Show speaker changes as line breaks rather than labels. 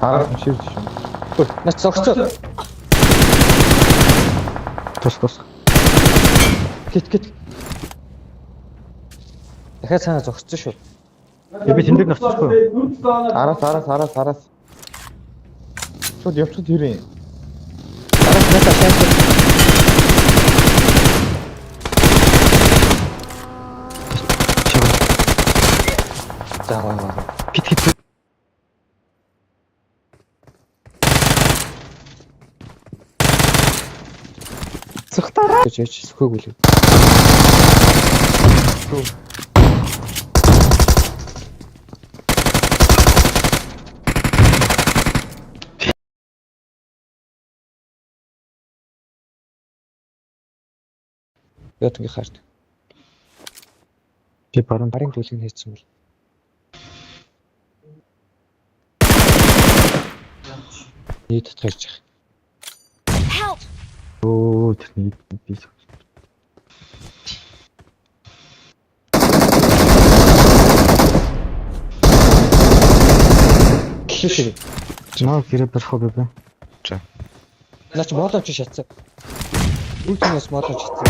Арга ширж шүү.
Нас зогсоо.
Тус.
Кит. Дахиад цаана зогссон шүү.
Би тэн дээр навчихгүй.
Араас. Шууд явчихд ирээ.
Араас насаа шаан. За.
Хит.
Цухтараа гэж сөхөөгүй л. Ятгийн харт.
Би баруун
Барын төлөв хийсэн бол. Нийт татгаарч байгаа.
Help!
Оо тэрний би.
Шишээ.
Наа гэрэ барах уу бэ?
Наач молооч шатсан. Бүгд юмс молооч шатсан.